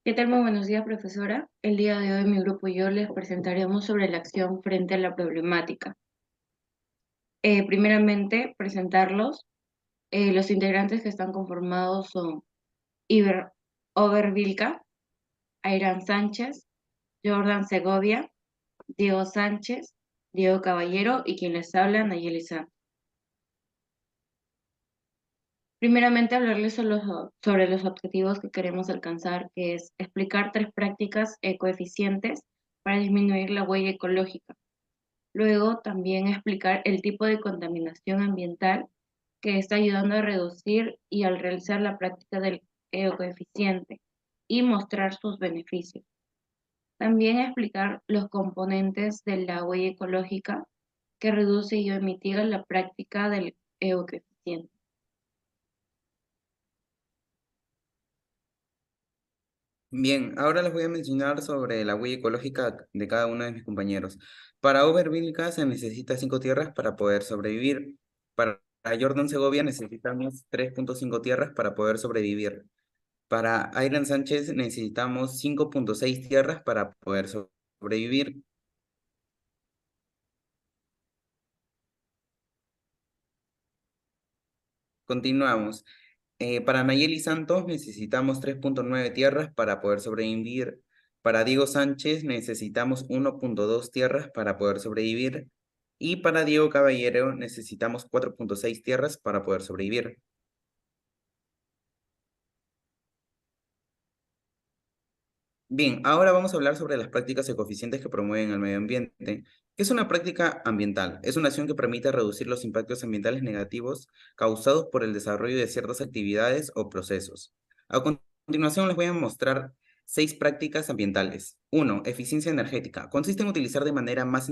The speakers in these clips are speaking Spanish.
¿Qué tal? Muy buenos días, profesora. El día de hoy mi grupo y yo les presentaremos sobre la acción frente a la problemática. Primeramente, presentarlos. Los integrantes que están conformados son Over Vilca, Airan Sánchez, Jordan Segovia, Diego Sánchez, Diego Caballero y quien les habla, Nayeli Santos. Primeramente, hablarles sobre los objetivos que queremos alcanzar, que es explicar tres prácticas ecoeficientes para disminuir la huella ecológica. Luego, también explicar el tipo de contaminación ambiental que está ayudando a reducir y al realizar la práctica del ecoeficiente y mostrar sus beneficios. También explicar los componentes de la huella ecológica que reduce y mitiga la práctica del ecoeficiente. Bien, ahora les voy a mencionar sobre la huella ecológica de cada uno de mis compañeros. Para Obervilca se necesita 5 tierras para poder sobrevivir. Para Jordan Segovia necesitamos 3,5 tierras para poder sobrevivir. Para Airan Sánchez necesitamos 5,6 tierras para poder sobrevivir. Continuamos. Para Nayeli Santos necesitamos 3,9 tierras para poder sobrevivir. Para Diego Sánchez necesitamos 1,2 tierras para poder sobrevivir. Y para Diego Caballero necesitamos 4,6 tierras para poder sobrevivir. Bien, ahora vamos a hablar sobre las prácticas ecoeficientes que promueven el medio ambiente. ¿Qué es una práctica ambiental? Es una acción que permite reducir los impactos ambientales negativos causados por el desarrollo de ciertas actividades o procesos. A continuación les voy a mostrar 6 prácticas ambientales. 1. Eficiencia energética. Consiste en utilizar de manera más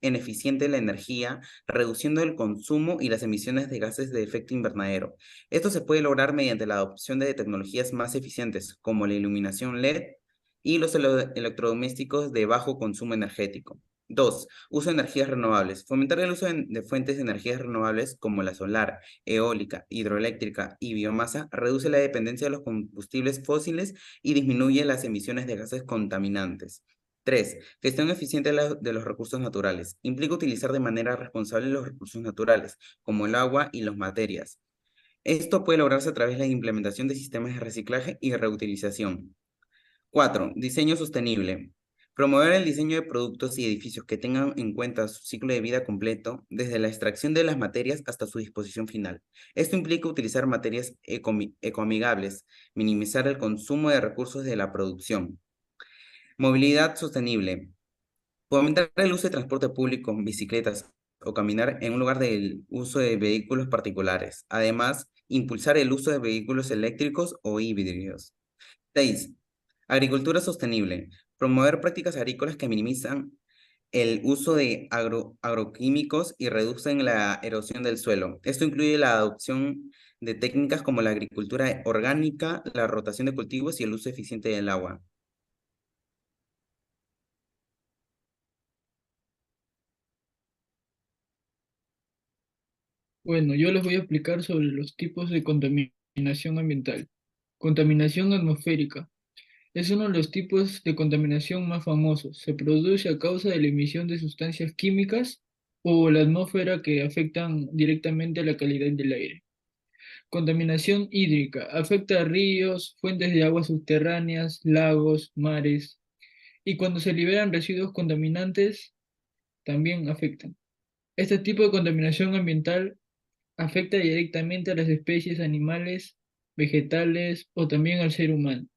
eficiente la energía, reduciendo el consumo y las emisiones de gases de efecto invernadero. Esto se puede lograr mediante la adopción de tecnologías más eficientes, como la iluminación LED y los electrodomésticos de bajo consumo energético. 2. Uso de energías renovables. Fomentar el uso de fuentes de energías renovables como la solar, eólica, hidroeléctrica y biomasa reduce la dependencia de los combustibles fósiles y disminuye las emisiones de gases contaminantes. 3. Gestión eficiente de los recursos naturales. Implica utilizar de manera responsable los recursos naturales, como el agua y las materias. Esto puede lograrse a través de la implementación de sistemas de reciclaje y reutilización. 4. Diseño sostenible. Promover el diseño de productos y edificios que tengan en cuenta su ciclo de vida completo, desde la extracción de las materias hasta su disposición final. Esto implica utilizar materias ecoamigables, minimizar el consumo de recursos de la producción. Movilidad sostenible. Fomentar el uso de transporte público, bicicletas o caminar en un lugar del uso de vehículos particulares. Además, impulsar el uso de vehículos eléctricos o híbridos. 6. Agricultura sostenible. Promover prácticas agrícolas que minimizan el uso de agroquímicos y reducen la erosión del suelo. Esto incluye la adopción de técnicas como la agricultura orgánica, la rotación de cultivos y el uso eficiente del agua. Bueno, yo les voy a explicar sobre los tipos de contaminación ambiental. Contaminación atmosférica. Es uno de los tipos de contaminación más famosos. Se produce a causa de la emisión de sustancias químicas o la atmósfera que afectan directamente a la calidad del aire. Contaminación hídrica. Afecta a ríos, fuentes de aguas subterráneas, lagos, mares. Y cuando se liberan residuos contaminantes, también afectan. Este tipo de contaminación ambiental afecta directamente a las especies animales, vegetales o también al ser humano.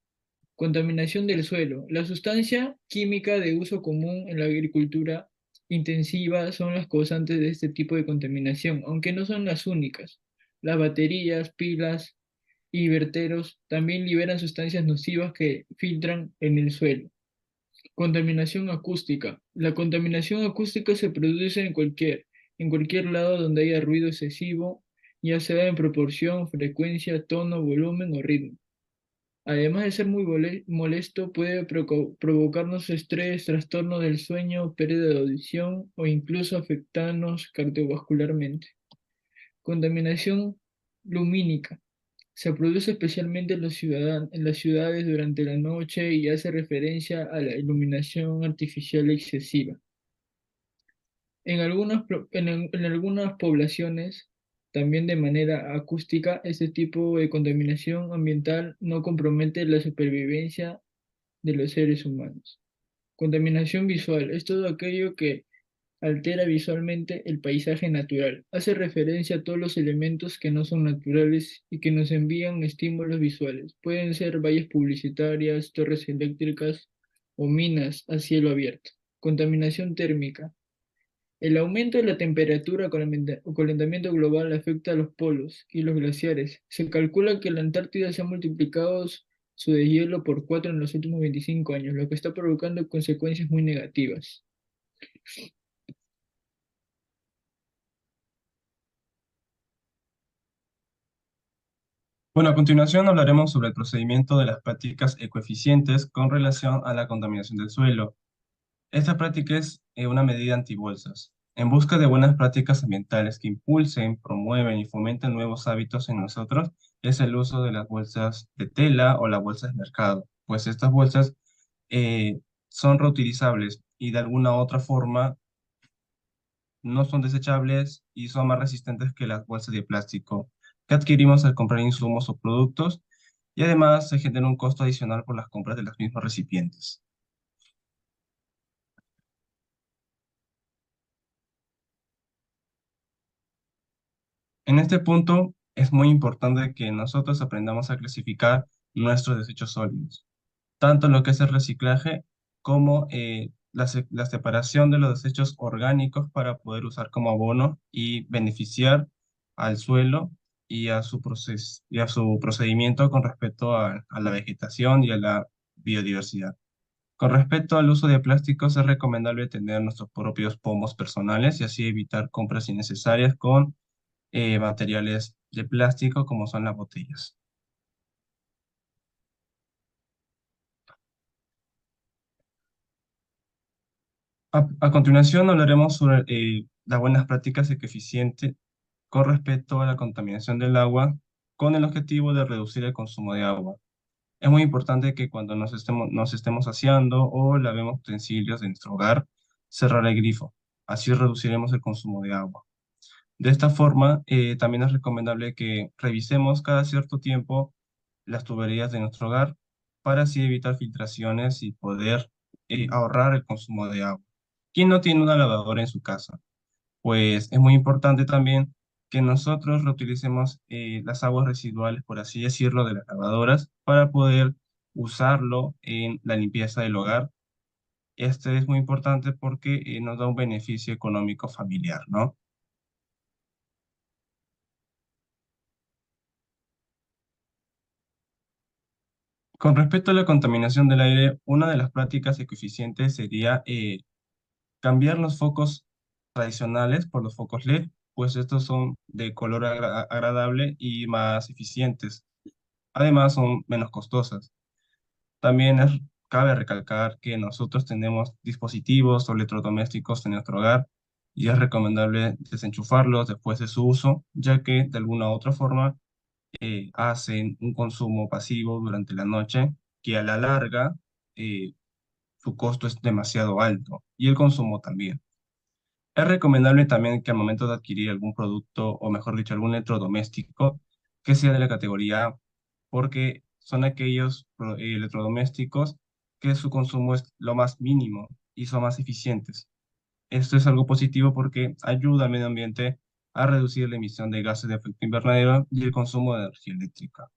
Contaminación del suelo. La sustancia química de uso común en la agricultura intensiva son las causantes de este tipo de contaminación, aunque no son las únicas. Las baterías, pilas y verteros también liberan sustancias nocivas que filtran en el suelo. Contaminación acústica. La contaminación acústica se produce en cualquier lado donde haya ruido excesivo, ya sea en proporción, frecuencia, tono, volumen o ritmo. Además de ser muy molesto, puede provocarnos estrés, trastorno del sueño, pérdida de audición o incluso afectarnos cardiovascularmente. Contaminación lumínica. Se produce especialmente en las ciudades durante la noche y hace referencia a la iluminación artificial excesiva. En algunas poblaciones, también de manera acústica, este tipo de contaminación ambiental no compromete la supervivencia de los seres humanos. Contaminación visual es todo aquello que altera visualmente el paisaje natural. Hace referencia a todos los elementos que no son naturales y que nos envían estímulos visuales. Pueden ser vallas publicitarias, torres eléctricas o minas a cielo abierto. Contaminación térmica. El aumento de la temperatura con el calentamiento global afecta a los polos y los glaciares. Se calcula que la Antártida se ha multiplicado su deshielo por 4 en los últimos 25 años, lo que está provocando consecuencias muy negativas. Bueno, a continuación hablaremos sobre el procedimiento de las prácticas ecoeficientes con relación a la contaminación del suelo. Esta práctica es una medida antibolsas. En busca de buenas prácticas ambientales que impulsen, promueven y fomenten nuevos hábitos en nosotros, es el uso de las bolsas de tela o las bolsas de mercado, pues estas bolsas eh, son reutilizables y de alguna otra forma no son desechables y son más resistentes que las bolsas de plástico que adquirimos al comprar insumos o productos, y además se genera un costo adicional por las compras de los mismos recipientes. En este punto es muy importante que nosotros aprendamos a clasificar nuestros desechos sólidos, tanto lo que es el reciclaje como la separación de los desechos orgánicos para poder usar como abono y beneficiar al suelo y a su y a su procedimiento con respecto a la vegetación y a la biodiversidad. Con respecto al uso de plásticos, es recomendable tener nuestros propios pomos personales y así evitar compras innecesarias con materiales de plástico como son las botellas. A continuación hablaremos sobre las buenas prácticas ecoeficientes con respecto a la contaminación del agua con el objetivo de reducir el consumo de agua. Es muy importante que cuando nos estemos aseando o lavemos utensilios de nuestro hogar, cerrar el grifo. Así reduciremos el consumo de agua. De esta forma, también es recomendable que revisemos cada cierto tiempo las tuberías de nuestro hogar para así evitar filtraciones y poder ahorrar el consumo de agua. ¿Quién no tiene una lavadora en su casa? Pues es muy importante también que nosotros reutilicemos las aguas residuales, por así decirlo, de las lavadoras para poder usarlo en la limpieza del hogar. Este es muy importante porque nos da un beneficio económico familiar, ¿no? Con respecto a la contaminación del aire, una de las prácticas eficientes sería cambiar los focos tradicionales por los focos LED, pues estos son de color agradable y más eficientes. Además, son menos costosas. También cabe recalcar que nosotros tenemos dispositivos o electrodomésticos en nuestro hogar y es recomendable desenchufarlos después de su uso, ya que de alguna u otra forma hacen un consumo pasivo durante la noche que a la larga eh, su costo es demasiado alto y el consumo también. Es recomendable también que al momento de adquirir algún producto, o mejor dicho, algún electrodoméstico, que sea de la categoría A, porque son aquellos electrodomésticos que su consumo es lo más mínimo y son más eficientes. Esto es algo positivo porque ayuda al medio ambiente a reducir la emisión de gases de efecto invernadero y el consumo de energía eléctrica.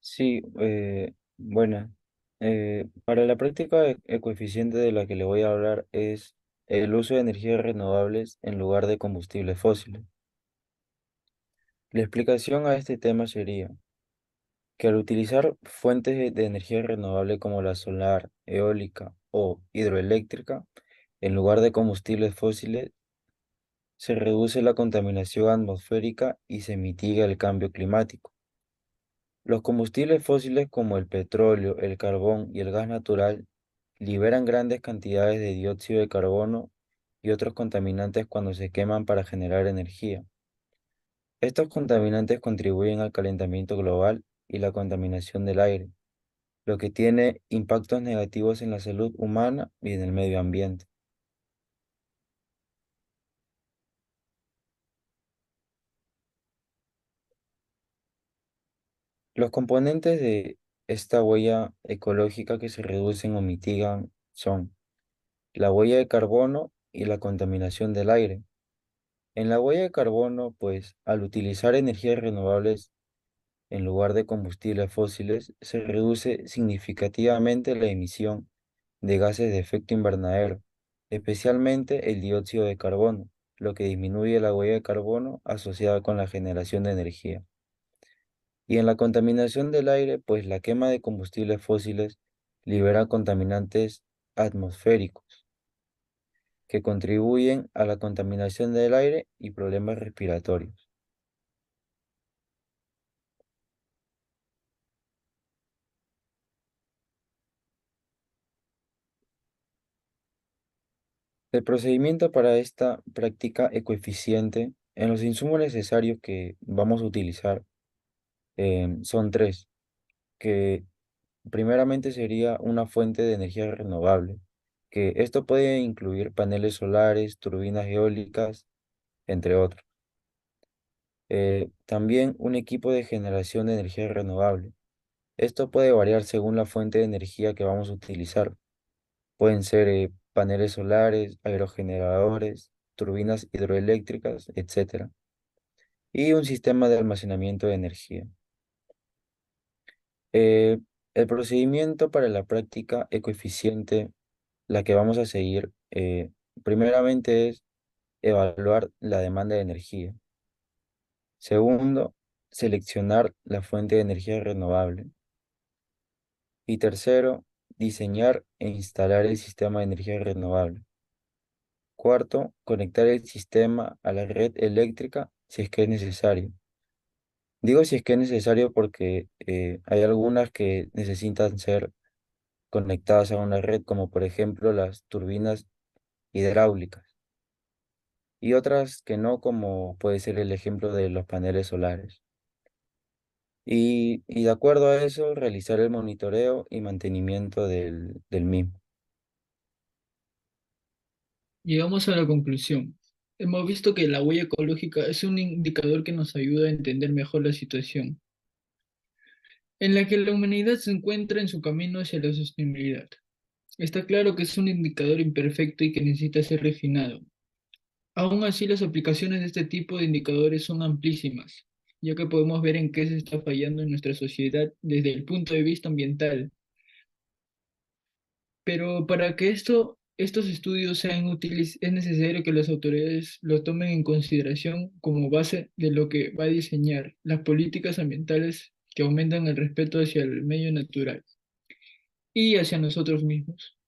Sí, bueno, para la práctica ecoeficiente de la que le voy a hablar es el uso de energías renovables en lugar de combustibles fósiles. La explicación a este tema sería que al utilizar fuentes de energía renovable como la solar, eólica o hidroeléctrica, en lugar de combustibles fósiles, se reduce la contaminación atmosférica y se mitiga el cambio climático. Los combustibles fósiles como el petróleo, el carbón y el gas natural liberan grandes cantidades de dióxido de carbono y otros contaminantes cuando se queman para generar energía. Estos contaminantes contribuyen al calentamiento global y la contaminación del aire, lo que tiene impactos negativos en la salud humana y en el medio ambiente. Los componentes de esta huella ecológica que se reducen o mitigan son la huella de carbono y la contaminación del aire. En la huella de carbono, pues al utilizar energías renovables en lugar de combustibles fósiles, se reduce significativamente la emisión de gases de efecto invernadero, especialmente el dióxido de carbono, lo que disminuye la huella de carbono asociada con la generación de energía. Y en la contaminación del aire, pues la quema de combustibles fósiles libera contaminantes atmosféricos que contribuyen a la contaminación del aire y problemas respiratorios. El procedimiento para esta práctica ecoeficiente en los insumos necesarios que vamos a utilizar son tres, que primeramente sería una fuente de energía renovable, que esto puede incluir paneles solares, turbinas eólicas, entre otros. También un equipo de generación de energía renovable. Esto puede variar según la fuente de energía que vamos a utilizar. Pueden ser paneles solares, aerogeneradores, turbinas hidroeléctricas, etcétera. Y un sistema de almacenamiento de energía. Eh, el procedimiento para la práctica ecoeficiente, la que vamos a seguir, primeramente es evaluar la demanda de energía. Segundo, seleccionar la fuente de energía renovable. Y tercero, diseñar e instalar el sistema de energía renovable. Cuarto, conectar el sistema a la red eléctrica si es que es necesario. Digo si es que es necesario porque hay algunas que necesitan ser conectadas a una red, como por ejemplo las turbinas hidráulicas, y otras que no, como puede ser el ejemplo de los paneles solares. Y de acuerdo a eso, realizar el monitoreo y mantenimiento del mismo. Llegamos a la conclusión. Hemos visto que la huella ecológica es un indicador que nos ayuda a entender mejor la situación en la que la humanidad se encuentra en su camino hacia la sostenibilidad. Está claro que es un indicador imperfecto y que necesita ser refinado. Aún así, las aplicaciones de este tipo de indicadores son amplísimas, ya que podemos ver en qué se está fallando en nuestra sociedad desde el punto de vista ambiental. Pero para que estos estudios sean útiles, es necesario que las autoridades lo tomen en consideración como base de lo que va a diseñar las políticas ambientales que aumentan el respeto hacia el medio natural y hacia nosotros mismos.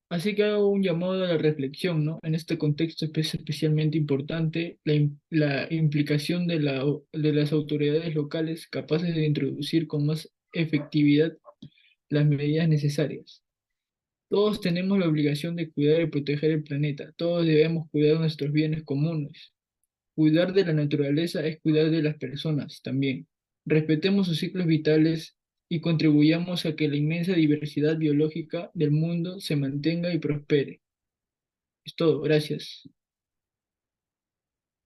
Así que hago un llamado a la reflexión, ¿no? En este contexto es especialmente importante la implicación de las autoridades locales capaces de introducir con más efectividad las medidas necesarias. Todos tenemos la obligación de cuidar y proteger el planeta. Todos debemos cuidar nuestros bienes comunes. Cuidar de la naturaleza es cuidar de las personas también. Respetemos sus ciclos vitales y contribuyamos a que la inmensa diversidad biológica del mundo se mantenga y prospere. Es todo. Gracias.